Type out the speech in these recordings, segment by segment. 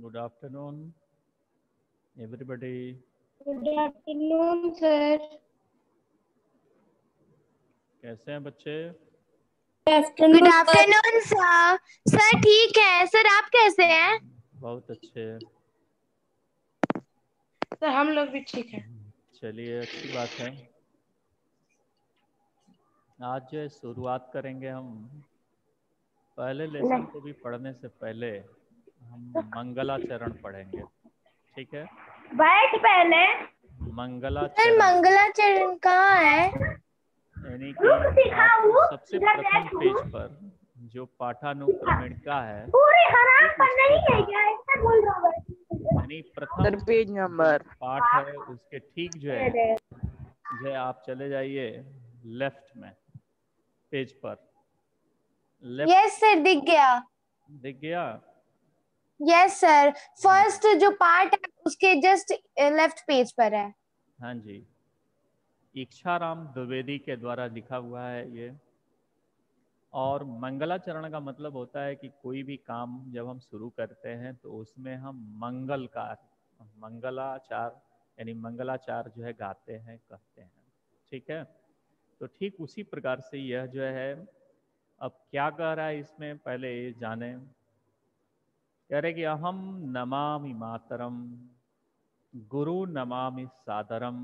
Good afternoon, everybody. Good afternoon, sir. कैसे हैं बच्चे? Good afternoon sir. सर ठीक है सर, आप कैसे हैं? बहुत अच्छे। सर हम लोग भी ठीक है। चलिए, अच्छी बात है। आज जो है शुरुआत करेंगे हम। पहले लेसन को भी पढ़ने से पहले हम मंगलाचरण पढ़ेंगे, ठीक है? बैठ पहले। सर मंगलाचरण मंगलाचरण कहाँ है? यानी कि आपको सबसे प्रथम पेज पर जो पाठानुक्रमणिका है, पूरी हराम ठीक पर नहीं उसके है बाद, क्या? ऐसा बोल रहा हूँ। यानी प्रथम सर पेज जो नंबर पाठ है उसके ठीक जो है आप चले जाइए लेफ्ट में पेज पर। लेफ्ट यस सर, दिख गया। दिख गया? यस सर, फर्स्ट जो पार्ट है उसके जस्ट लेफ्ट पेज पर है। हाँ जी, इच्छाराम द्विवेदी के द्वारा लिखा हुआ है ये। और मंगलाचरण का मतलब होता है कि कोई भी काम जब हम शुरू करते हैं तो उसमें हम मंगलाचार यानी मंगलाचार जो है गाते हैं, कहते हैं, ठीक है? तो ठीक उसी प्रकार से यह जो है, अब क्या कह रहा है इसमें पहले ये जाने। कह रहे कि अहम नमामि मातरम, गुरु नमामि सादरम,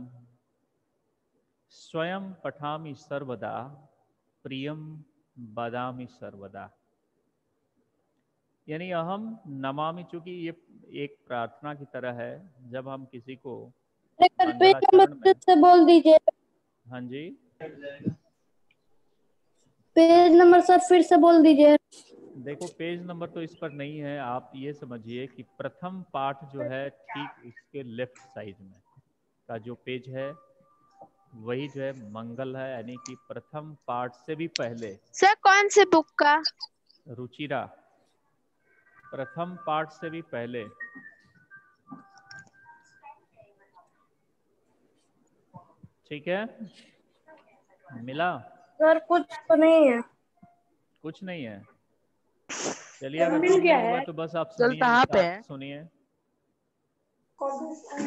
स्वयं पठामि सर्वदा, प्रियम बदामि सर्वदा। यानी अहम नमामि, चूंकि ये एक प्रार्थना की तरह है। जब हम किसी को पेज नंबर मंगलाचरण फिर में, से बोल दीजिए। हाँ जी, पेज नंबर सर फिर से बोल दीजिए। देखो पेज नंबर तो इस पर नहीं है। आप ये समझिए कि प्रथम पाठ जो है ठीक उसके लेफ्ट साइड में का जो पेज है वही जो है मंगल है, यानी कि प्रथम पाठ से भी पहले। सर कौन से बुक का? रुचिरा, प्रथम पाठ से भी पहले। ठीक है, मिला? सर कुछ तो नहीं है। कुछ नहीं है? चलिए, अगर मिल कुछ गया नहीं होगा है। तो बस आप सर सुनिए, कहाँ पे विस्तार है? से सुनिए।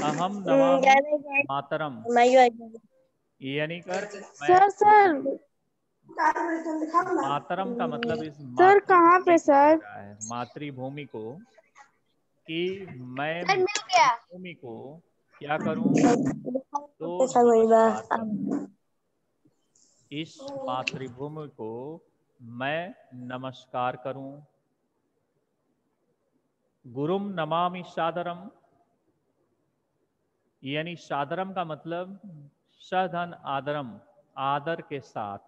अहम नमामि मातरम, यानी कर मैं, सर सर मातरम का मतलब इस सर कहाँ मातृभूमि पे को कह सर? रहा है, मातृभूमि को, कि मैं सर मिल गया। मातृभूमि को क्या करूं? तो नमस्कार करूं। इस मातृभूमि को मैं नमस्कार करूं। गुरुम नमामि सादरम, यानी सादरम का मतलब सधन आदरम, आदर के साथ।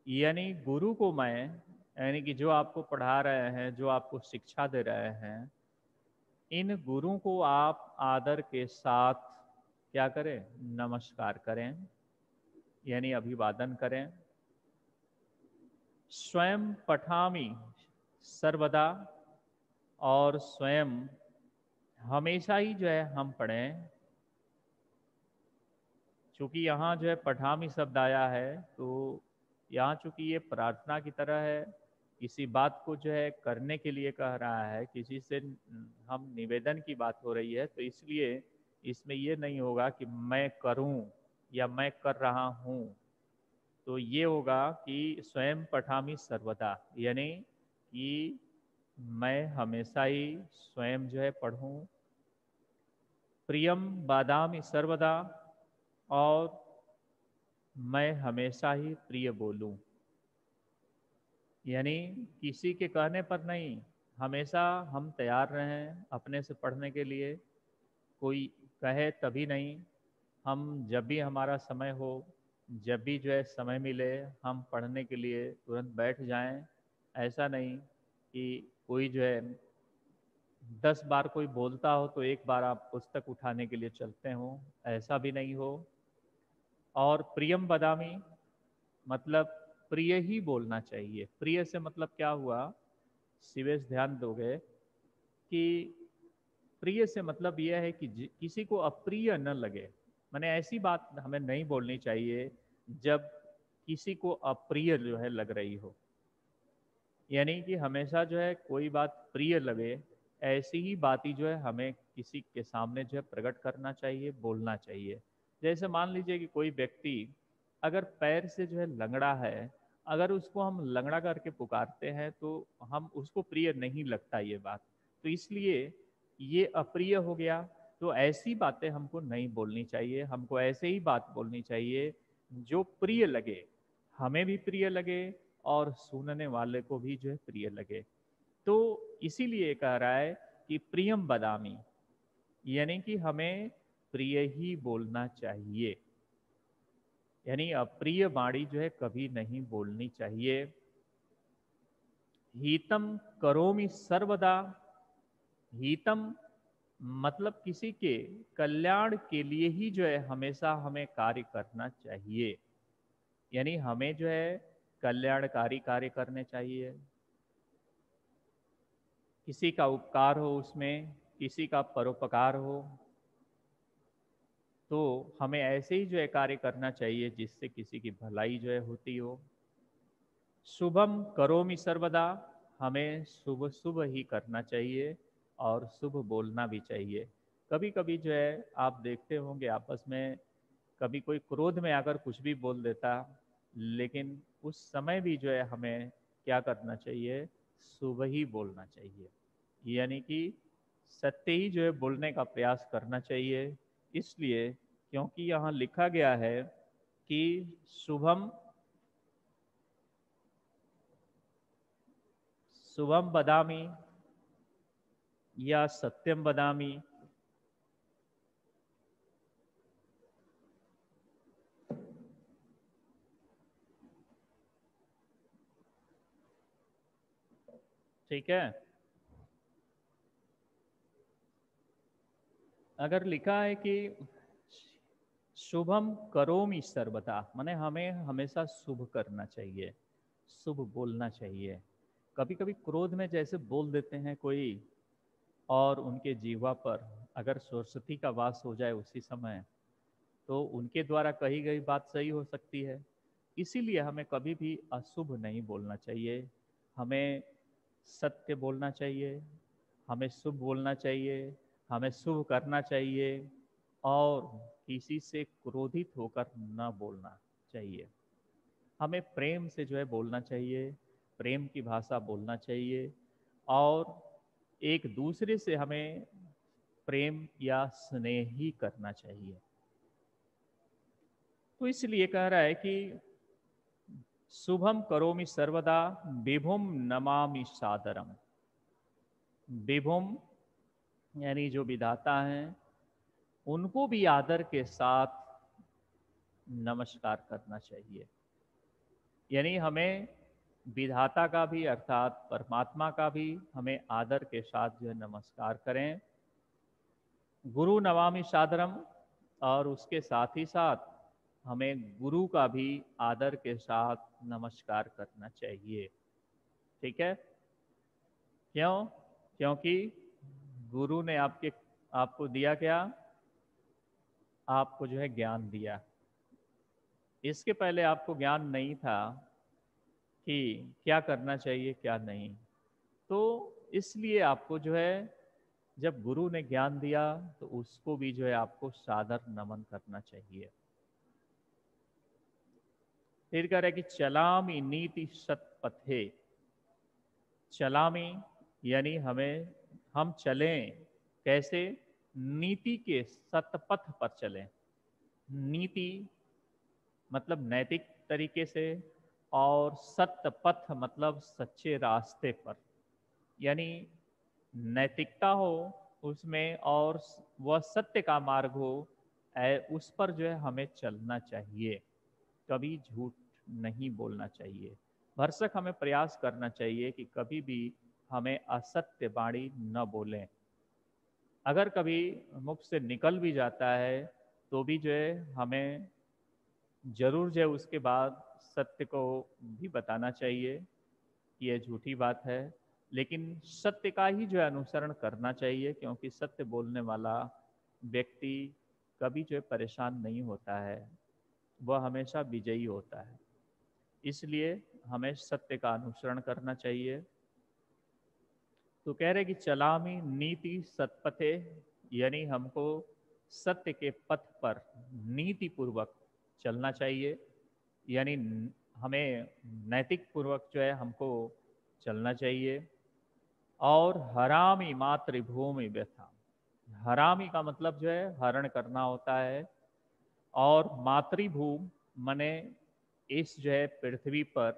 यानी गुरु को मैं, यानी कि जो आपको पढ़ा रहे हैं, जो आपको शिक्षा दे रहे हैं, इन गुरु को आप आदर के साथ क्या करें? नमस्कार करें, यानी अभिवादन करें। स्वयं पठामि सर्वदा, और स्वयं हमेशा ही जो है हम पढ़ें। चूँकि यहाँ जो है पठामी शब्द आया है, तो यहाँ चूँकि ये प्रार्थना की तरह है, किसी बात को जो है करने के लिए कह रहा है, किसी से हम निवेदन की बात हो रही है, तो इसलिए इसमें ये नहीं होगा कि मैं करूं या मैं कर रहा हूं। तो ये होगा कि स्वयं पठामी सर्वदा, यानी कि मैं हमेशा ही स्वयं जो है पढ़ूं। प्रियम बादामी सर्वदा, और मैं हमेशा ही प्रिय बोलूं, यानी किसी के कहने पर नहीं, हमेशा हम तैयार रहें अपने से पढ़ने के लिए। कोई कहे तभी नहीं, हम जब भी हमारा समय हो, जब भी जो है समय मिले, हम पढ़ने के लिए तुरंत बैठ जाएं। ऐसा नहीं कि कोई जो है 10 बार कोई बोलता हो तो एक बार आप पुस्तक उठाने के लिए चलते हो, ऐसा भी नहीं हो। और प्रियम बदामी मतलब प्रिय ही बोलना चाहिए। प्रिय से मतलब क्या हुआ, शिवेश ध्यान दोगे कि प्रिय से मतलब यह है कि किसी को अप्रिय न लगे। माने ऐसी बात हमें नहीं बोलनी चाहिए जब किसी को अप्रिय जो है लग रही हो। यानी कि हमेशा जो है कोई बात प्रिय लगे, ऐसी ही बातें जो है हमें किसी के सामने जो है प्रकट करना चाहिए, बोलना चाहिए। जैसे मान लीजिए कि कोई व्यक्ति अगर पैर से जो है लंगड़ा है, अगर उसको हम लंगड़ा करके पुकारते हैं तो हम उसको प्रिय नहीं लगता ये बात, तो इसलिए ये अप्रिय हो गया। तो ऐसी बातें हमको नहीं बोलनी चाहिए, हमको ऐसे ही बात बोलनी चाहिए जो प्रिय लगे, हमें भी प्रिय लगे और सुनने वाले को भी जो है प्रिय लगे। तो इसीलिए कह रहा है कि प्रियम बदामी, यानी कि हमें प्रिय ही बोलना चाहिए, यानी अप्रिय वाणी जो है कभी नहीं बोलनी चाहिए। हितम करोमि सर्वदा, हितम मतलब किसी के कल्याण के लिए ही जो है हमेशा हमें कार्य करना चाहिए, यानी हमें जो है कल्याणकारी कार्य करने चाहिए। किसी का उपकार हो, उसमें किसी का परोपकार हो, तो हमें ऐसे ही जो है कार्य करना चाहिए जिससे किसी की भलाई जो है होती हो। शुभम करोमि सर्वदा, हमें शुभ शुभ ही करना चाहिए और शुभ बोलना भी चाहिए। कभी कभी जो है आप देखते होंगे आपस में, कभी कोई क्रोध में आकर कुछ भी बोल देता, लेकिन उस समय भी जो है हमें क्या करना चाहिए, शुभ ही बोलना चाहिए, यानी कि सत्य ही जो है बोलने का प्रयास करना चाहिए। इसलिए क्योंकि यहाँ लिखा गया है कि शुभम शुभम बदामी या सत्यम बदामी, ठीक है। अगर लिखा है कि शुभम करोमि सर्वदा, माने हमें हमेशा शुभ करना चाहिए, शुभ बोलना चाहिए। कभी कभी क्रोध में जैसे बोल देते हैं कोई, और उनके जीवा पर अगर सरस्वती का वास हो जाए उसी समय, तो उनके द्वारा कही गई बात सही हो सकती है। इसीलिए हमें कभी भी अशुभ नहीं बोलना चाहिए, हमें सत्य बोलना चाहिए, हमें शुभ बोलना चाहिए, हमें शुभ करना चाहिए, और किसी से क्रोधित होकर न बोलना चाहिए। हमें प्रेम से जो है बोलना चाहिए, प्रेम की भाषा बोलना चाहिए, और एक दूसरे से हमें प्रेम या स्नेह ही करना चाहिए। तो इसलिए कह रहा है कि शुभम करोमि सर्वदा विभुम नमामि सादरम। विभुम यानी जो विधाता हैं, उनको भी आदर के साथ नमस्कार करना चाहिए, यानी हमें विधाता का भी अर्थात परमात्मा का भी हमें आदर के साथ जो है नमस्कार करें। गुरु नमामि सादरम, और उसके साथ ही साथ हमें गुरु का भी आदर के साथ नमस्कार करना चाहिए। ठीक है, क्यों? क्योंकि गुरु ने आपको दिया क्या, आपको जो है ज्ञान दिया। इसके पहले आपको ज्ञान नहीं था कि क्या करना चाहिए क्या नहीं, तो इसलिए आपको जो है जब गुरु ने ज्ञान दिया तो उसको भी जो है आपको सादर नमन करना चाहिए। फिर कह रहे कि चलामी नीति सत्पथे, चलामी यानी हम चलें कैसे, नीति के सतपथ पर चलें। नीति मतलब नैतिक तरीके से, और सत्य पथ मतलब सच्चे रास्ते पर, यानी नैतिकता हो उसमें और वह सत्य का मार्ग हो, उस पर जो है हमें चलना चाहिए, कभी झूठ नहीं बोलना चाहिए। भरसक हमें प्रयास करना चाहिए कि कभी भी हमें असत्य वाणी न बोलें। अगर कभी मुख से निकल भी जाता है तो भी जो है हमें जरूर जो है उसके बाद सत्य को भी बताना चाहिए कि यह झूठी बात है, लेकिन सत्य का ही जो है अनुसरण करना चाहिए, क्योंकि सत्य बोलने वाला व्यक्ति कभी जो है परेशान नहीं होता है, वह हमेशा विजयी होता है। इसलिए हमें सत्य का अनुसरण करना चाहिए। तो कह रहे कि चलामी नीति सत्पथे, यानी हमको सत्य के पथ पर नीति पूर्वक चलना चाहिए, यानी हमें नैतिक पूर्वक जो है हमको चलना चाहिए। और हरामी मातृभूमि व्यथा, हरामी का मतलब जो है हरण करना होता है, और मातृभूमि मने इस जो है पृथ्वी पर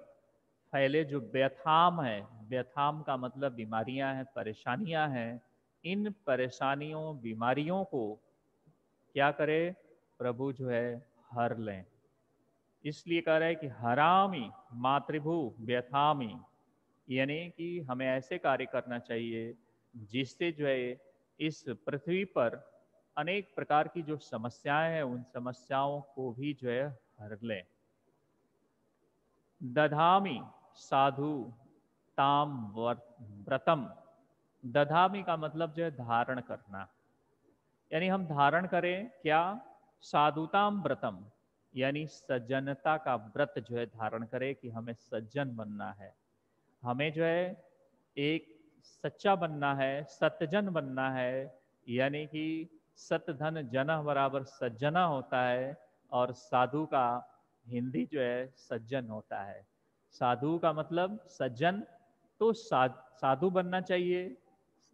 फैले जो व्यथाम है, व्यथाम का मतलब बीमारियां हैं, परेशानियां हैं, इन परेशानियों बीमारियों को क्या करे, प्रभु जो है हर लें। इसलिए कह रहे हैं कि हरामी मातृभू व्यथामी, यानी कि हमें ऐसे कार्य करना चाहिए जिससे जो है इस पृथ्वी पर अनेक प्रकार की जो समस्याएं हैं उन समस्याओं को भी जो है हर लें। दधामी साधु ताम व्रतम, दधामी का मतलब जो है धारण करना, यानी हम धारण करें क्या, साधुताम व्रतम, यानी सज्जनता का व्रत जो है धारण करें कि हमें सज्जन बनना है, हमें जो है एक सच्चा बनना है, सतजन बनना है, यानी कि सतधन जन बराबर सज्जना होता है, और साधु का हिंदी जो है सज्जन होता है। साधु का मतलब सज्जन, तो साधु बनना चाहिए,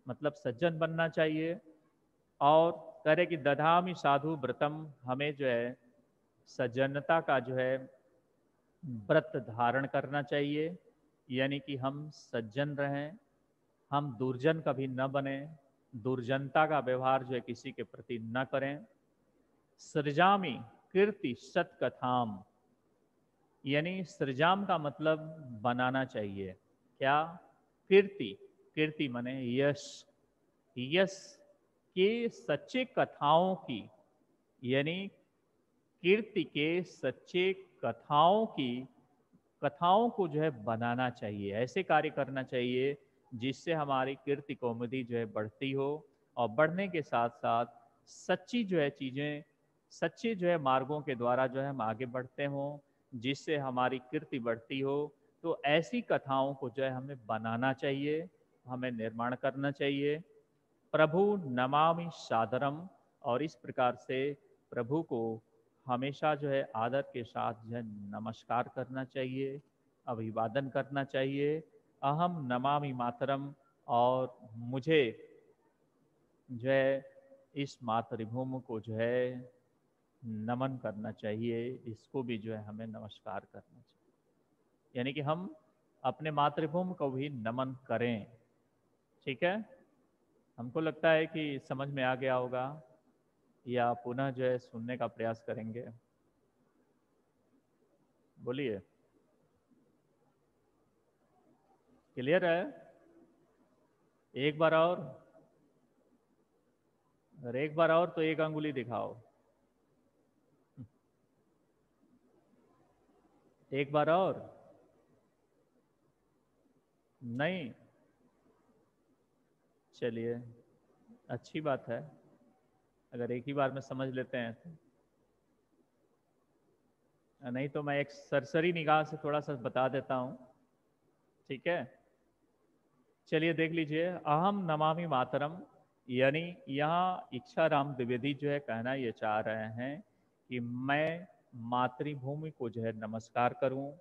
मतलब सज्जन बनना चाहिए। और कह रहे कि दधामी साधु व्रतम, हमें जो है सज्जनता का जो है व्रत धारण करना चाहिए, यानी कि हम सज्जन रहें, हम दुर्जन कभी न बने, दुर्जनता का व्यवहार जो है किसी के प्रति न करें। सृजामी कीर्ति सत्कथाम, यानी सृजाम का मतलब बनाना चाहिए क्या, कीर्ति, कीर्ति माने यश, यश के सच्चे कथाओं की, यानी कीर्ति के सच्चे कथाओं की, कथाओं को जो है बनाना चाहिए, ऐसे कार्य करना चाहिए जिससे हमारी कीर्ति कौमुदी जो है बढ़ती हो, और बढ़ने के साथ साथ सच्ची जो है चीज़ें, सच्चे जो है मार्गों के द्वारा जो है हम आगे बढ़ते हों, जिससे हमारी कीर्ति बढ़ती हो। तो ऐसी कथाओं को जो है हमें बनाना चाहिए, हमें निर्माण करना चाहिए। प्रभु नमामि सादरम, और इस प्रकार से प्रभु को हमेशा जो है आदर के साथ जो है नमस्कार करना चाहिए, अभिवादन करना चाहिए। अहम नमामि मातरम, और मुझे जो है इस मातृभूमि को जो है नमन करना चाहिए, इसको भी जो है हमें नमस्कार करना चाहिए, यानी कि हम अपने मातृभूमि को भी नमन करें। ठीक है, हमको लगता है कि समझ में आ गया होगा, या पुनः जो है सुनने का प्रयास करेंगे। बोलिए, क्लियर है? एक बार और, अगर एक बार और तो एक अंगुली दिखाओ, एक बार और, नहीं, चलिए अच्छी बात है, अगर एक ही बार में समझ लेते हैं तो। नहीं तो मैं एक सरसरी निगाह से थोड़ा सा बता देता हूँ, ठीक है? चलिए देख लीजिए, अहम नमामि मातरम, यानी यहाँ इच्छा राम द्विवेदी जो है कहना ये चाह रहे हैं कि मैं मातृभूमि को जो है नमस्कार करूं।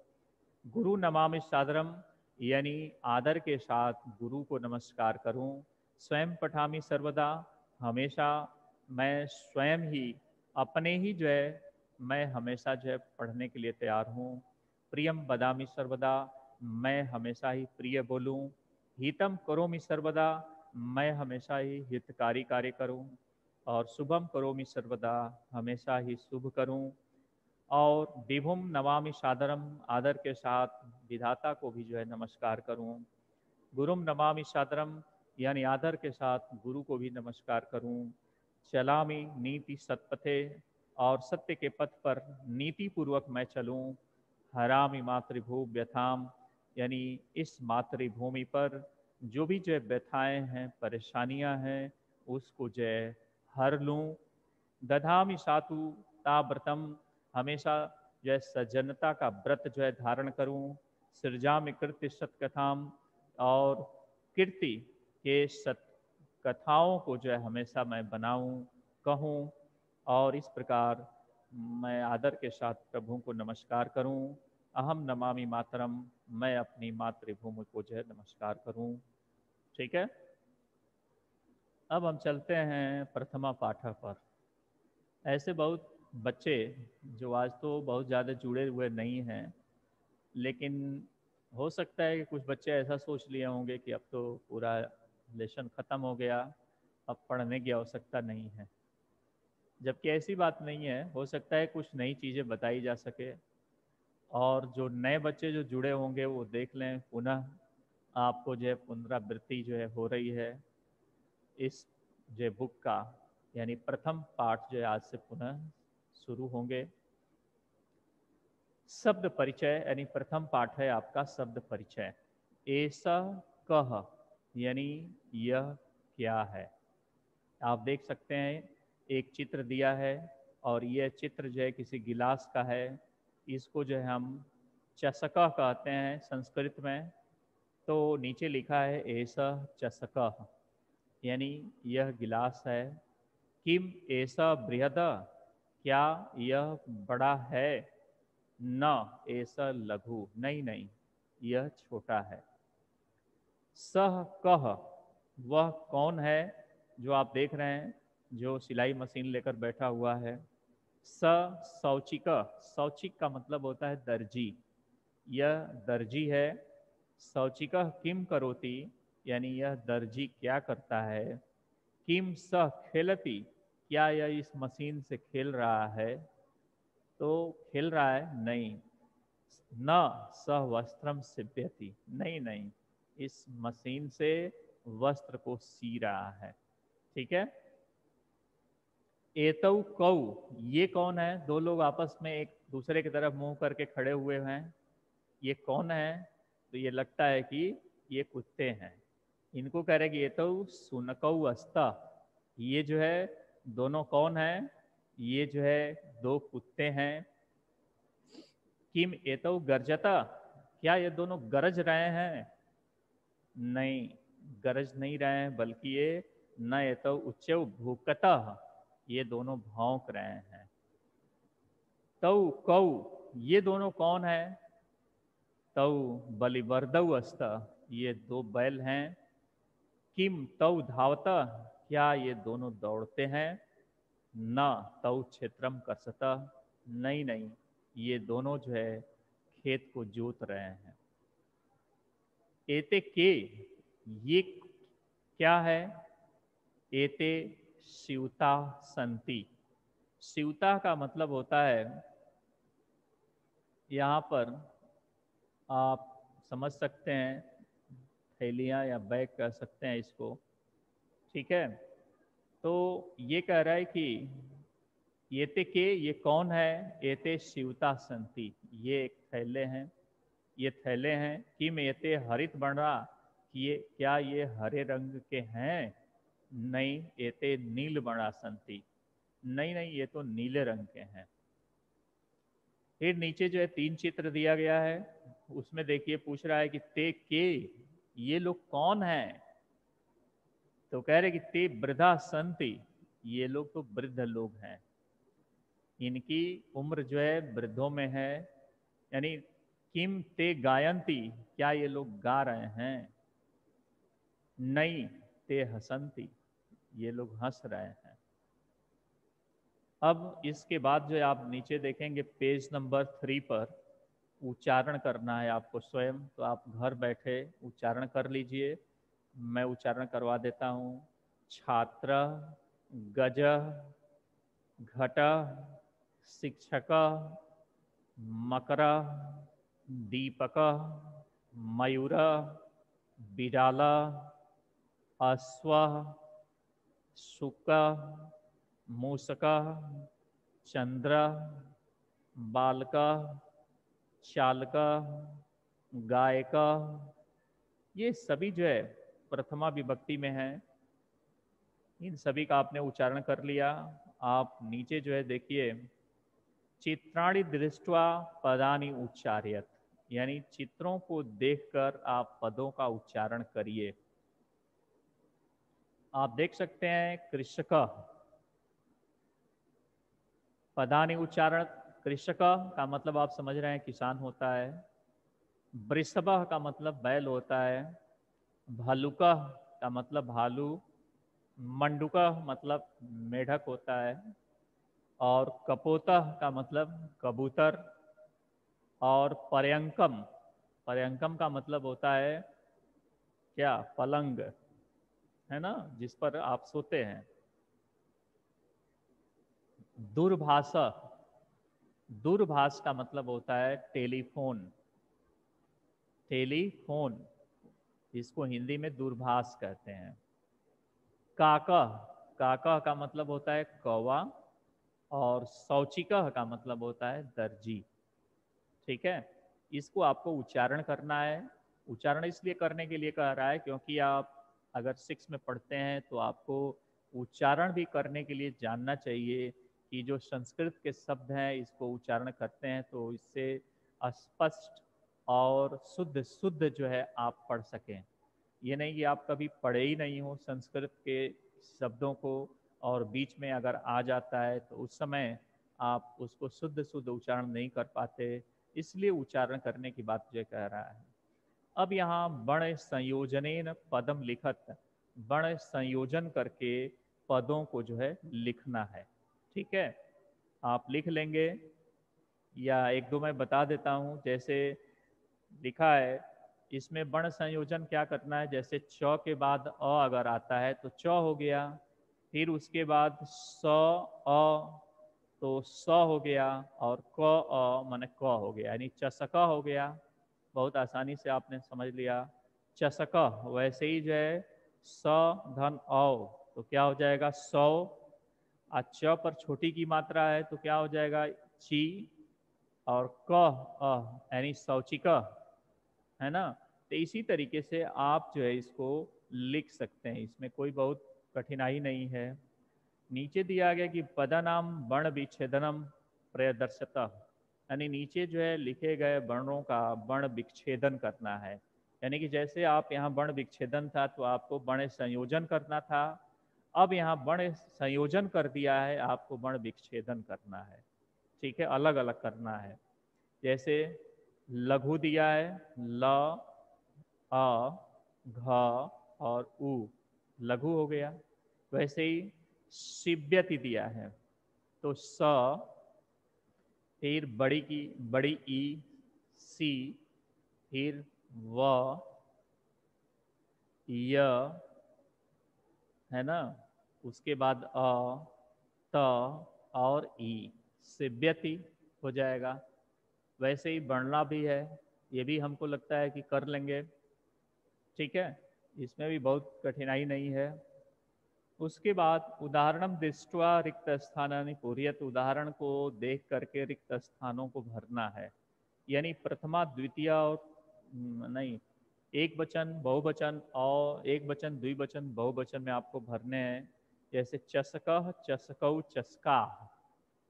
गुरु नमामि सादरम, यानी आदर के साथ गुरु को नमस्कार करूं। स्वयं पठामि सर्वदा, हमेशा मैं स्वयं ही, अपने ही जो है मैं हमेशा जो है पढ़ने के लिए तैयार हूँ। प्रियम बदामि सर्वदा, मैं हमेशा ही प्रिय बोलूँ। हितम करोमि सर्वदा, मैं हमेशा ही हितकारी कार्य करूं। और शुभम करोमि सर्वदा, हमेशा ही शुभ करूं। और विभुम नमामि सादरम, आदर के साथ विधाता को भी जो है नमस्कार करूं। गुरुम नमामि सादरम, यानी आदर के साथ गुरु को भी नमस्कार करूं। चलामि नीति सत्पथे, और सत्य के पथ पर नीति पूर्वक मैं चलूं। हरामि मातृभू व्यथाम, यानी इस मातृभूमि पर जो भी जो है व्यथाएं हैं, परेशानियां हैं, उसको जो है हर लूँ। दधामि सातु ताव्रतम, हमेशा जो है सज्जनता का व्रत जो है धारण करूं। सृजामि कृत्य सत्कथाम, और कीर्ति कि सत कथाओं को जो है हमेशा मैं बनाऊं, कहूं, और इस प्रकार मैं आदर के साथ प्रभु को नमस्कार करूं। अहम नमामि मातरम, मैं अपनी मातृभूमि को जो है नमस्कार करूं। ठीक है, अब हम चलते हैं प्रथमा पाठ पर। ऐसे बहुत बच्चे जो आज तो बहुत ज़्यादा जुड़े हुए नहीं हैं, लेकिन हो सकता है कि कुछ बच्चे ऐसा सोच लिए होंगे कि अब तो पूरा लेसन ख़त्म हो गया, अब पढ़ने की आवश्यकता नहीं है। जबकि ऐसी बात नहीं है, हो सकता है कुछ नई चीज़ें बताई जा सके, और जो नए बच्चे जो जुड़े होंगे वो देख लें, पुनः आपको जो है पुनरावृत्ति जो है हो रही है इस जो बुक का, यानी प्रथम पाठ जो है आज से पुनः शुरू होंगे। शब्द परिचय, यानी प्रथम पाठ है आपका शब्द परिचय। ऐसा कह, यानी यह क्या है। आप देख सकते हैं एक चित्र दिया है, और यह चित्र जो है किसी गिलास का है। इसको जो है हम चषका कहते हैं संस्कृत में। तो नीचे लिखा है ऐसा चषक, यानी यह गिलास है। किम ऐसा बृहद, क्या यह बड़ा है। न ऐसा लघु, नहीं नहीं यह छोटा है। सह कह, वह कौन है जो आप देख रहे हैं, जो सिलाई मशीन लेकर बैठा हुआ है। स शौचिक, शौचिक का मतलब होता है दर्जी, यह दर्जी है। शौचिक किम करोति, यानी यह दर्जी क्या करता है। किम सह खेलती, क्या यह इस मशीन से खेल रहा है। तो खेल रहा है नहीं। न सह वस्त्रम सिव्यति, नहीं नहीं इस मशीन से वस्त्र को सी रहा है। ठीक है। एतौ कौ, ये कौन है। दो लोग आपस में एक दूसरे की तरफ मुंह करके खड़े हुए हैं, ये कौन है। तो ये लगता है कि ये कुत्ते हैं। इनको कह रहे कि एतौ सुनकौ अस्ता, ये जो है दोनों कौन है, ये जो है दो कुत्ते हैं। किम एतौ गर्जता, क्या ये दोनों गरज रहे हैं। नहीं, गरज नहीं रहे हैं, बल्कि ये न एतौ उच्चौ भूकता, ये दोनों भौंक रहे हैं। तौ कौ, ये दोनों कौन है। तौ बलिवर्दौ अस्त, ये दो बैल हैं। किम तौ धावता, क्या ये दोनों दौड़ते हैं। न तौ क्षेत्रम कसता, नहीं नहीं ये दोनों जो है खेत को जोत रहे हैं। एते के, ये क्या है। एते शिवता संति, शिवता का मतलब होता है, यहाँ पर आप समझ सकते हैं थैलियाँ या बैग कह सकते हैं इसको। ठीक है, तो ये कह रहा है कि एते के, ये कौन है। एते शिवता संति, ये एक थैले हैं, ये थैले हैं। किम एते हरित वर्णा, ये क्या ये हरे रंग के हैं। नहीं, एते नील वर्णा संति, नहीं नहीं ये तो नीले रंग के हैं। फिर नीचे जो है तीन चित्र दिया गया है, उसमें देखिए पूछ रहा है कि ते के, ये लोग कौन हैं। तो कह रहे कि ते वृद्धा संति, ये लोग तो वृद्ध लोग हैं, इनकी उम्र जो है वृद्धों में है। यानी किम ते गायंती, क्या ये लोग गा रहे हैं। नहीं, ते हसंती, ये लोग हंस रहे हैं। अब इसके बाद जो है आप नीचे देखेंगे पेज नंबर 3 पर उच्चारण करना है आपको स्वयं, तो आप घर बैठे उच्चारण कर लीजिए। मैं उच्चारण करवा देता हूँ। छात्र, गज, घट, शिक्षक, मकर, दीपक, मयूर, बिडाल, अश्व, शुक, मूषक, चंद्र, बालक, चालक, गायक, ये सभी जो है प्रथमा विभक्ति में है। इन सभी का आपने उच्चारण कर लिया। आप नीचे जो है देखिए, चित्राणि दृष्ट्वा पदानि उच्चार्यत, यानी चित्रों को देखकर आप पदों का उच्चारण करिए। आप देख सकते हैं कृषक, पदानी उच्चारण। कृषक का मतलब आप समझ रहे हैं किसान होता है। वृषभ का मतलब बैल होता है। भालुक का मतलब भालू। मंडूक मतलब मेढक होता है। और कपोता का मतलब कबूतर। और पर्यंकम, पर्यंकम का मतलब होता है क्या, पलंग, है ना, जिस पर आप सोते हैं। दूरभाष, दूरभाष का मतलब होता है टेलीफोन, टेलीफोन, इसको हिंदी में दूरभाष कहते हैं। काका, काका का मतलब होता है कौवा। और शौचिका का मतलब होता है दर्जी। ठीक है, इसको आपको उच्चारण करना है। उच्चारण इसलिए करने के लिए कह रहा है क्योंकि आप अगर 6 में पढ़ते हैं तो आपको उच्चारण भी करने के लिए जानना चाहिए कि जो संस्कृत के शब्द हैं इसको उच्चारण करते हैं तो इससे स्पष्ट और शुद्ध शुद्ध जो है आप पढ़ सकें। ये नहीं कि आप कभी पढ़े ही नहीं हो संस्कृत के शब्दों को और बीच में अगर आ जाता है तो उस समय आप उसको शुद्ध शुद्ध उच्चारण नहीं कर पाते, इसलिए उच्चारण करने की बात जो कह रहा है। अब यहाँ बण संयोजनेन पदम लिखत, बण संयोजन करके पदों को जो है लिखना है। ठीक है, आप लिख लेंगे या एक दो मैं बता देता हूँ। जैसे लिखा है, इसमें वर्ण संयोजन क्या करना है, जैसे च के बाद अ अगर आता है तो च हो गया, फिर उसके बाद स अ तो स हो गया, और क अ माने क हो गया, यानी चसक हो गया। बहुत आसानी से आपने समझ लिया चसक। वैसे ही जो है स धन औ तो क्या हो जाएगा सौ। च पर छोटी की मात्रा है तो क्या हो जाएगा ची। और क यानी शौचिका, है ना। तो इसी तरीके से आप जो है इसको लिख सकते हैं, इसमें कोई बहुत कठिनाई नहीं है। नीचे दिया गया कि पदनाम वर्ण विच्छेदनम प्रयदर्शता, यानी नीचे जो है लिखे गए वर्णों का वर्ण विच्छेदन करना है। यानी कि जैसे आप यहाँ वर्ण विच्छेदन था तो आपको वर्ण संयोजन करना था, अब यहाँ वर्ण संयोजन कर दिया है, आपको वर्ण विच्छेदन करना है। ठीक है, अलग अलग करना है। जैसे लघु दिया है ल अ घ और उ, लघु हो गया। वैसे ही शिव्यति दिया है तो स, फिर बड़ी की बड़ी ई सी, फिर व य, है ना, उसके बाद अ त और ई, शिव्यति हो जाएगा। वैसे ही बढ़ना भी है, ये भी हमको लगता है कि कर लेंगे। ठीक है, इसमें भी बहुत कठिनाई नहीं है। उसके बाद उदाहरणम दृष्ट्वा रिक्त स्थानानि पूर्यत, उदाहरण को देख करके रिक्त स्थानों को भरना है। यानी प्रथमा द्वितीय और नहीं, एक वचन बहुवचन और एक वचन द्विवचन बहुवचन में आपको भरने हैं। जैसे चसक चसकौ चसका,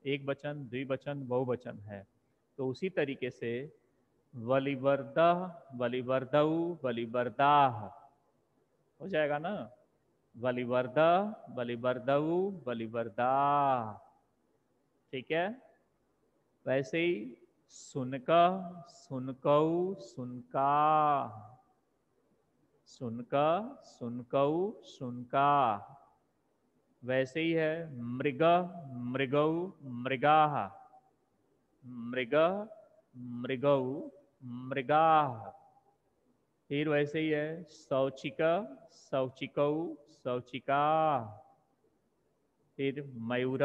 एक वचन द्विवचन बहुवचन है। तो उसी तरीके से वलिवर्द वलिवर्दऊ वलिवर्दाह हो जाएगा ना, बलिवर्द बलिवर्दऊ बलिवर्दा। ठीक है, वैसे ही सुनका सुनकऊ सुनका, सुनका सुनकऊ सुनका। वैसे ही है मृग मृगऊ मृगाह, मृग मृगऊ मृगाह। फिर वैसे ही है शौचिका शौचिकऊ शौचिका, फिर मयूर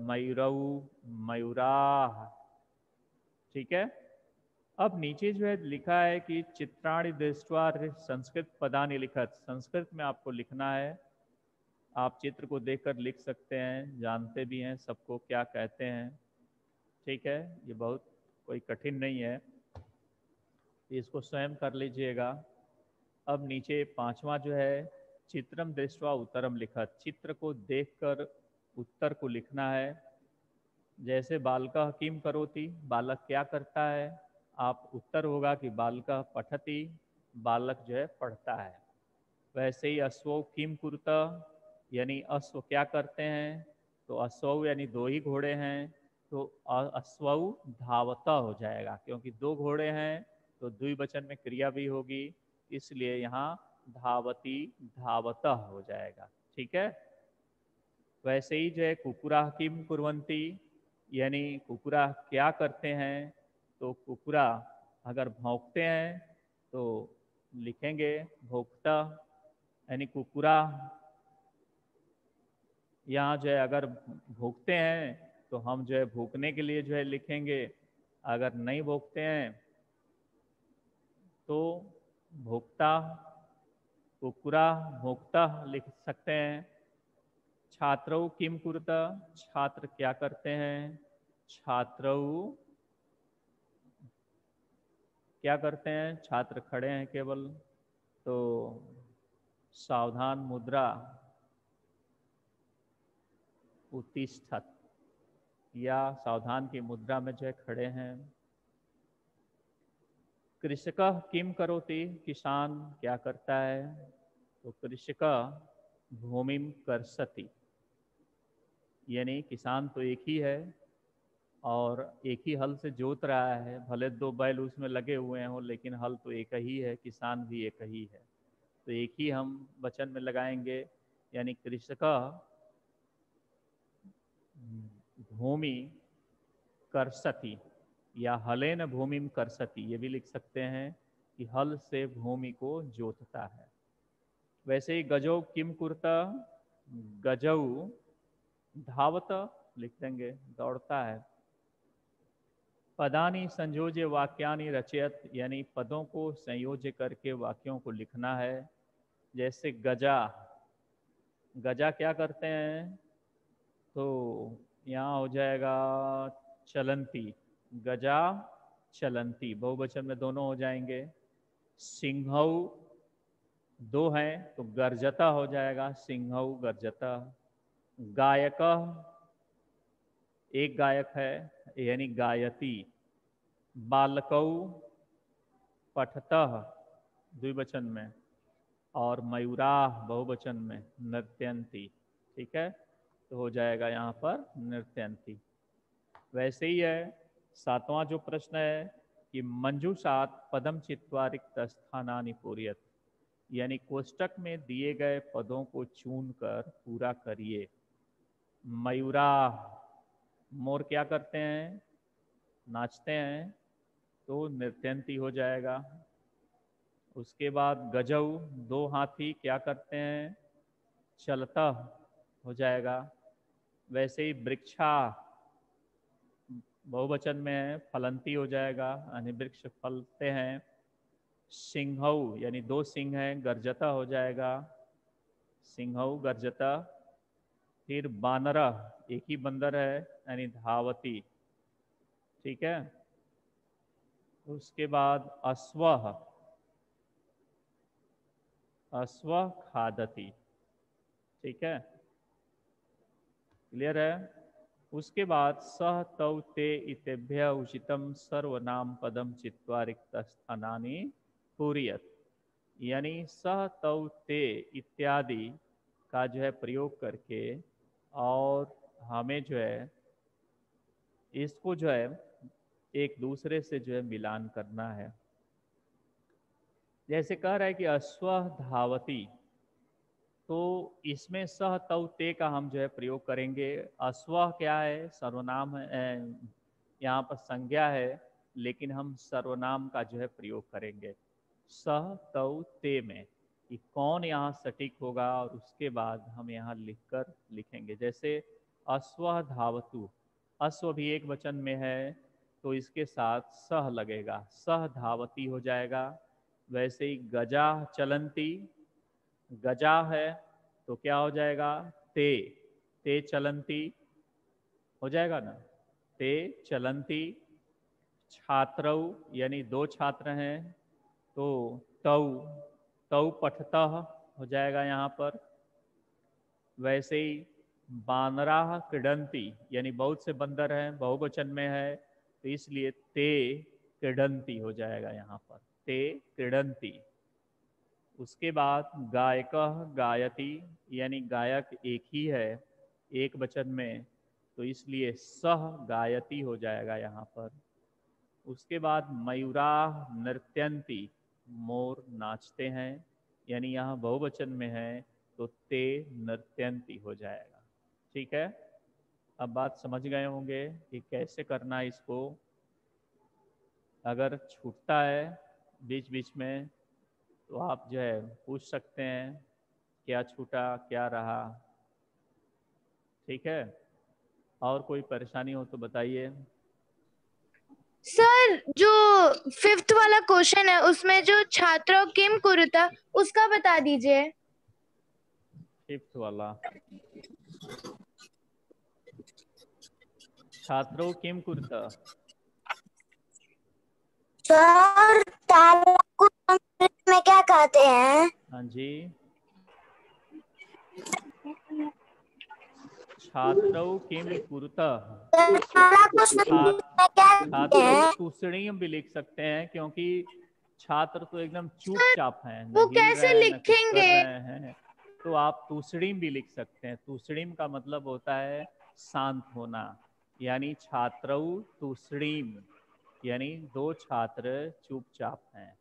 मयूरऊ मयूरा। ठीक है, अब नीचे जो है लिखा है कि चित्राणि दृष्ट्वा संस्कृत पदानि लिखत, संस्कृत में आपको लिखना है। आप चित्र को देखकर लिख सकते हैं, जानते भी हैं सबको क्या कहते हैं। ठीक है, ये बहुत कोई कठिन नहीं है, इसको स्वयं कर लीजिएगा। अब नीचे पांचवा जो है चित्रम दृष्ट्वा उत्तरम लिखत, चित्र को देखकर उत्तर को लिखना है। जैसे बालका किम करोति, बालक क्या करता है, आप उत्तर होगा कि बालका पठति, बालक जो है पढ़ता है। वैसे ही अश्वो किम कुरुता, यानी अश्व क्या करते हैं, तो अश्वौ यानी दो ही घोड़े हैं, तो अश्वौ धावता हो जाएगा, क्योंकि दो घोड़े हैं तो द्विवचन में क्रिया भी होगी, इसलिए यहाँ धावती धावता हो जाएगा। ठीक है। वैसे ही जो है कुकुरा किम कुर्वन्ति, यानी कुकुरा क्या करते हैं, तो कुकुरा अगर भौंकते हैं तो लिखेंगे भोक्ता, यानी कुकुरा यहाँ जो है अगर भूखते हैं तो हम जो है भूखने के लिए जो है लिखेंगे, अगर नहीं भूखते हैं तो भोक्ता, कुकुरा भोक्ता लिख सकते हैं। छात्रौ किम कुरुत, छात्र क्या करते हैं, छात्रौ क्या करते हैं, छात्र खड़े हैं केवल, तो सावधान मुद्रा उत्तिष्ठत, या सावधान की मुद्रा में जो है खड़े हैं। कृषक किम करोति, किसान क्या करता है, तो कृषक भूमिम कर्षति, यानी किसान तो एक ही है और एक ही हल से जोत रहा है, भले दो बैल उसमें लगे हुए हों लेकिन हल तो एक ही है, किसान भी एक ही है, तो एक ही हम वचन में लगाएंगे, यानी कृषक भूमि कर्षति, या हलेन भूमिम कर्षति, ये भी लिख सकते हैं कि हल से भूमि को जोतता है। वैसे ही गजौ किम कुरता, गजौ धावत लिख देंगे, दौड़ता है। पदानी संयोज्य वाक्यानि रचयत, यानी पदों को संयोज्य करके वाक्यों को लिखना है। जैसे गजा, गजा क्या करते हैं, तो यहाँ हो जाएगा चलंती, गजा चलंती, बहुवचन में दोनों हो जाएंगे। सिंहौ दो हैं तो गर्जता हो जाएगा, सिंहौ गर्जता। गायक एक गायक है यानी गायती। बालकौ पठतः द्विवचन में, और मयूराह बहुवचन में नृत्यंती। ठीक है, तो हो जाएगा यहाँ पर नृत्यंती। वैसे ही है सातवां जो प्रश्न है कि मंजूषात पदम चित्वा रिक्त स्थानानि पूरयत, यानी कोष्टक में दिए गए पदों को चुनकर पूरा करिए। मयूरा, मोर क्या करते हैं, नाचते हैं, तो नृत्यंती हो जाएगा। उसके बाद गजऊ दो हाथी क्या करते हैं, चलता हो जाएगा। वैसे ही वृक्षा बहुवचन में है, फलंती हो जाएगा, यानी वृक्ष फलते हैं। सिंहऊ यानी दो सिंह हैं, गर्जता हो जाएगा, सिंहऊ गर्जता। फिर बानरा एक ही बंदर है यानी धावती। ठीक है, उसके बाद अश्व, अश्व खादती। ठीक है, क्लियर है। उसके बाद सह तौ ते इतेभ्य उचितम सर्वनाम पदम चित्वा रिक्त स्थानानि पूरयत, यानी सह तौ ते इत्यादि का जो है प्रयोग करके, और हमें जो है इसको जो है एक दूसरे से जो है मिलान करना है। जैसे कह रहा है कि अश्व धावती, तो इसमें सह तौ ते का हम जो है प्रयोग करेंगे। अश्व क्या है, सर्वनाम है, यहाँ पर संज्ञा है, लेकिन हम सर्वनाम का जो है प्रयोग करेंगे सह तौ ते में, कि कौन यहाँ सटीक होगा, और उसके बाद हम यहाँ लिखकर लिखेंगे। जैसे अश्व धावतु, अश्व भी एक वचन में है तो इसके साथ सह लगेगा, सह धावती हो जाएगा। वैसे ही गजा चलंती, गजा है तो क्या हो जाएगा, ते, ते चलंती हो जाएगा ना, ते चलंती। छात्रौ यानी दो छात्र हैं तो तौ, तौ पठतः हो जाएगा यहाँ पर। वैसे ही बानराह क्रीडंती, यानी बहुत से बंदर हैं, बहुवचन में है तो इसलिए ते क्रीडंती हो जाएगा यहाँ पर, ते क्रीडंती। उसके बाद गायकः गायति, यानी गायक एक ही है एक वचन में, तो इसलिए सह गायति हो जाएगा यहाँ पर। उसके बाद मयूरा नृत्यंती, मोर नाचते हैं, यानी यहाँ बहुवचन में है तो ते नृत्यंती हो जाएगा। ठीक है, अब बात समझ गए होंगे कि कैसे करना है इसको। अगर छूटता है बीच बीच में तो आप जो है पूछ सकते हैं क्या छूटा क्या रहा। ठीक है, और कोई परेशानी हो तो बताइए। सर जो 5th वाला क्वेश्चन है उसमें जो छात्रों किम कुरुता उसका बता दीजिए। 5th वाला, छात्रों किम कुरुता। सर ताला को संस्कृत में क्या कहते हैं? हाँ जी, छात्रों किम कुरुता। ताला को संस्कृत में क्या कहते छात्रों हैं? तुसड़ीम भी लिख सकते हैं, क्योंकि छात्र तो एकदम चुपचाप हैं, न वो हिल कैसे रहे हैं न कुछ कर लिखेंगे? रहे हैं, तो आप तुसड़ीम भी लिख सकते हैं। तुसड़ीम का मतलब होता है शांत होना, यानी छात्रौ तुसड़ीम, यानी दो छात्र चुपचाप हैं।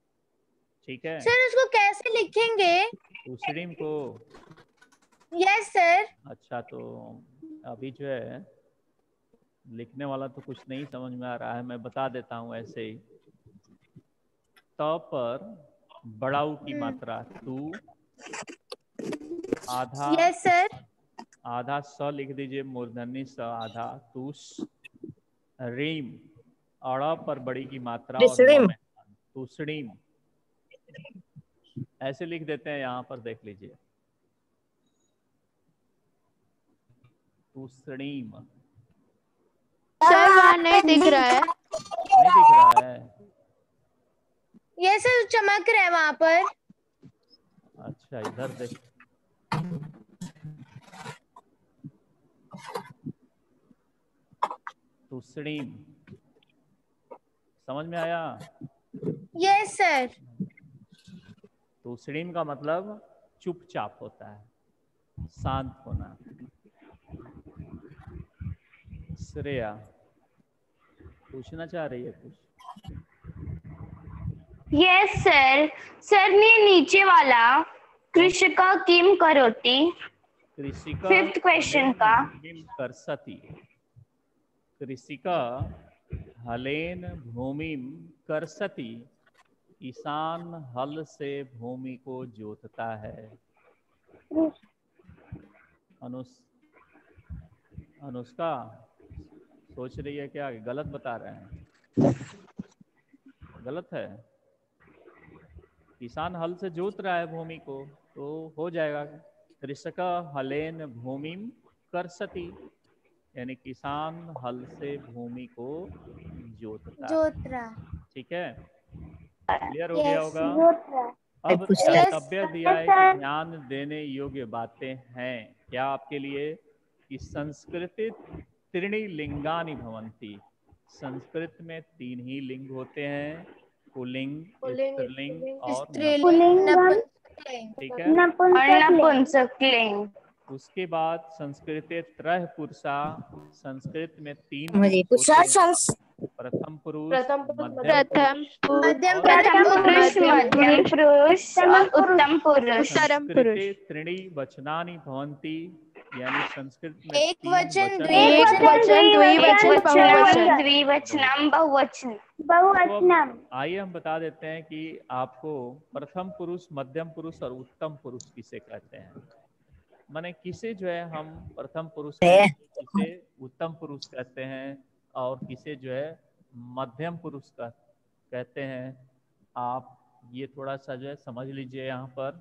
ठीक है, सर उसको कैसे लिखेंगे? तुसड़ीम को। Yes sir. अच्छा, तो अभी जो है लिखने वाला तो कुछ नहीं समझ में आ रहा है, मैं बता देता हूँ ऐसे ही। त पर बड़ाऊ की मात्रा तू, आधा यस सर। आधा स लिख दीजिए, मूर्धन्य स आधा, तुस रीम, अड़ा पर बड़ी की मात्रा और म में तुसड़ीम, ऐसे लिख देते हैं। यहाँ पर देख लीजिए, तुसड़ीम। सर वहाँ नहीं दिख रहा है। नहीं दिख रहा है? यस सर, चमक रहा है वहां पर। अच्छा, इधर देख। तुसड़ीम, समझ में आया? Yes sir. तुसड़ीम का मतलब चुपचाप होता है, शांत होना। श्रेया पूछना चाह रही है कुछ? Yes sir. सर ने नीचे वाला कृषिका किम करोति, कृषिका 5th क्वेश्चन का। किम करसति। कृषिका हलेन भूमिम करसति, किसान हल से भूमि को जोतता है। अनुष्का सोच रही है क्या गलत बता रहे हैं? गलत है। किसान हल से जोत रहा है भूमि को, तो हो जाएगा कृषक हलेन भूमिम करसति, यानी किसान हल से भूमि को जोतता है। जोतरा। ठीक है, क्लियर हो गया यस। होगा। अब Yes. कर्तव्य दिया है कि ध्यान देने योग्य बातें हैं क्या आपके लिए, कि संस्कृतित त्रीणि लिंगानि भवन्ति। संस्कृत में 3 ही लिंग होते हैं, पुल्लिंग, स्त्रीलिंग और नपुंसकलिंग। ठीक है, और नपुंसकलिंग। उसके बाद संस्कृते त्रय पुरुषा। संस्कृत में 3 पुरुष होते हैं, प्रथम पुरुष, मध्यम पुरुष, मध्यम पुरुष और उत्तम पुरुष। संस्कृते त्रीणि वचनानि भवन्ति, यानी संस्कृत में एक 3 वचन, वचन द्विवचन, द्विवचनम, बहुवचन। बहुवचनम। आइए हम बता देते हैं कि आपको प्रथम पुरुष, मध्यम पुरुष और उत्तम पुरुष किसे कहते हैं। माने किसे जो है हम प्रथम पुरुष कहते हैं, किसे उत्तम पुरुष कहते हैं, और किसे जो है मध्यम पुरुष का कहते हैं। आप ये थोड़ा सा जो है समझ लीजिए यहाँ पर।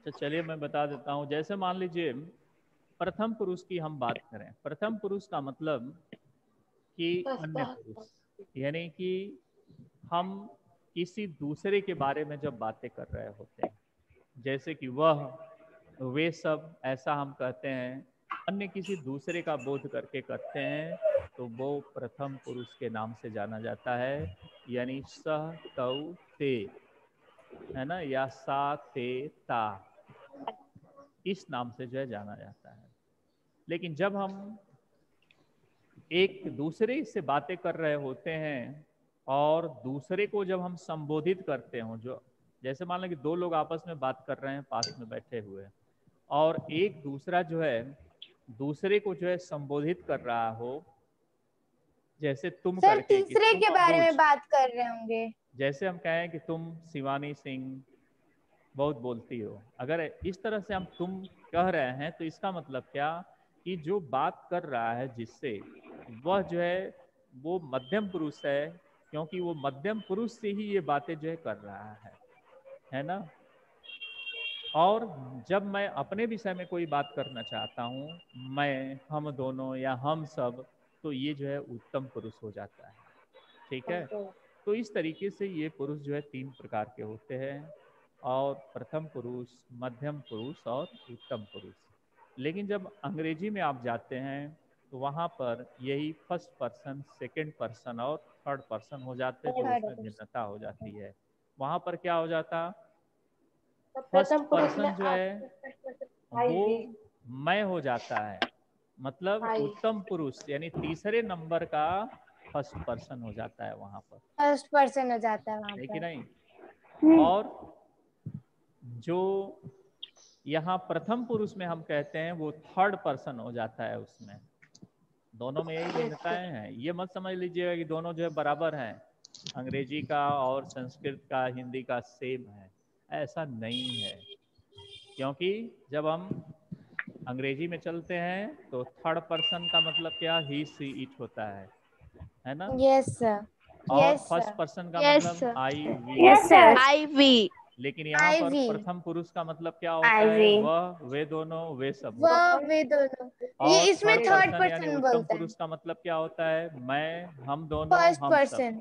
तो चलिए मैं बता देता हूँ। जैसे मान लीजिए प्रथम पुरुष की हम बात करें, प्रथम पुरुष का मतलब कि अन्य पुरुष, यानी कि हम किसी दूसरे के बारे में जब बातें कर रहे होते हैं, जैसे कि वह, वे सब, ऐसा हम कहते हैं। अन्य किसी दूसरे का बोध करके करते हैं तो वो प्रथम पुरुष के नाम से जाना जाता है, यानी सह तौ ते, है ना, या सा ते ता, इस नाम से जो है जाना जाता है। लेकिन जब हम एक दूसरे से बातें कर रहे होते हैं और दूसरे को जब हम संबोधित करते हो, जो जैसे मान लो कि दो लोग आपस में बात कर रहे हैं पास में बैठे हुए, और एक दूसरा जो है दूसरे को जो है संबोधित कर रहा हो, जैसे तुम सर करके कि तीसरे तुम के बारे में अनुज, बात कर रहे होंगे। जैसे हम कहें कि तुम शिवानी सिंह बहुत बोलती हो, अगर इस तरह से हम तुम कह रहे हैं तो इसका मतलब क्या कि जो बात कर रहा है जिससे, वह जो है वो मध्यम पुरुष है, क्योंकि वो मध्यम पुरुष से ही ये बातें जो है कर रहा है ना। और जब मैं अपने विषय में कोई बात करना चाहता हूँ, मैं, हम दोनों या हम सब, तो ये जो है उत्तम पुरुष हो जाता है। ठीक है, तो इस तरीके से ये पुरुष जो है 3 प्रकार के होते हैं, और प्रथम पुरुष, मध्यम पुरुष और उत्तम पुरुष। लेकिन जब अंग्रेजी में आप जाते हैं तो वहाँ पर यही फर्स्ट पर्सन, सेकंड पर्सन और थर्ड पर्सन हो जाते हैं, जो उसमें भिन्नता हो जाती है। वहाँ पर क्या हो जाता, फर्स्ट पर्सन जो है वो मैं हो जाता है, मतलब उत्तम पुरुष यानी तीसरे नंबर का फर्स्ट पर्सन हो जाता है वहाँ पर, फर्स्ट पर्सन हो जाता है वहां है कि पर। नहीं। और जो यहाँ प्रथम पुरुष में हम कहते हैं वो थर्ड पर्सन हो जाता है उसमें। दोनों में यही भिन्नताएं हैं, ये मत समझ लीजिएगा कि दोनों जो है बराबर हैं, अंग्रेजी का और संस्कृत का, हिंदी का सेम है, ऐसा नहीं है। क्योंकि जब हम अंग्रेजी में चलते हैं तो थर्ड पर्सन का मतलब क्या, ही सी इट होता है ना। यस सर, और यस फर्स्ट सर, पर्सन का यस मतलब सर, आई वी यस होता है। Sir, I V. लेकिन यहाँ पर IV, प्रथम पुरुष का मतलब क्या होता आई है, वी, वह, वे दोनों, वे सब। वह, वे दोनों। ये और इसमें थर्ड थर्ड पर्सन यानी पर्सन उत्तम बोलता है, पुरुष का मतलब क्या होता है, मैं, हम दोनों, फर्स्ट हम सब। पर्सन।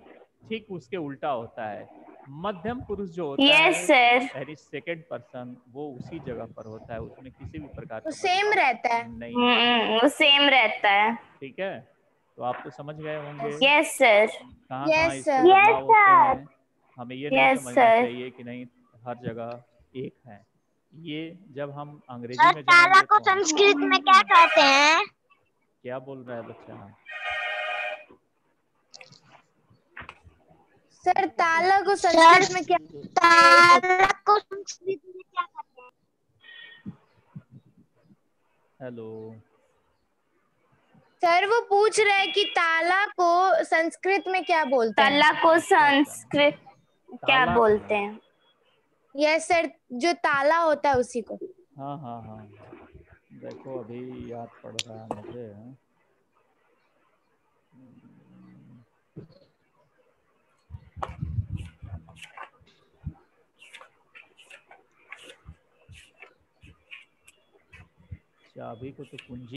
ठीक उसके उल्टा होता है। मध्यम पुरुष जो होता यस है सर, यानी सेकंड पर्सन, वो उसी जगह पर होता है, उसमें किसी भी प्रकार वो का सेम बदलाव रहता है। नहीं होता। वो सेम रहता है। ठीक है, तो आप तो समझ गए होंगे यस सर, कहाँ कहाँ यस इसके सर, यस बदलाव होते सर, हैं। हमें ये नहीं यस समझना सर। चाहिए कि नहीं हर जगह एक है। ये जब हम अंग्रेजी सर में ताला जाएंगे को तो हम, संस्कृत में क्या कहते हैं? क्या बोल रहा है बच्चा। सर ताला को संस्कृत में क्या? ताला को संस्कृत में क्या कहते हैं? हेलो, सर वो पूछ रहे हैं कि ताला को संस्कृत में क्या बोलते हैं। ताला को अच्छा अच्छा, संस्कृत क्या ताला को, बोलते हैं? यस सर, जो ताला होता है उसी को। हाँ हाँ हाँ, देखो अभी याद पड़ रहा है मुझे। चाबी को तो कुंजी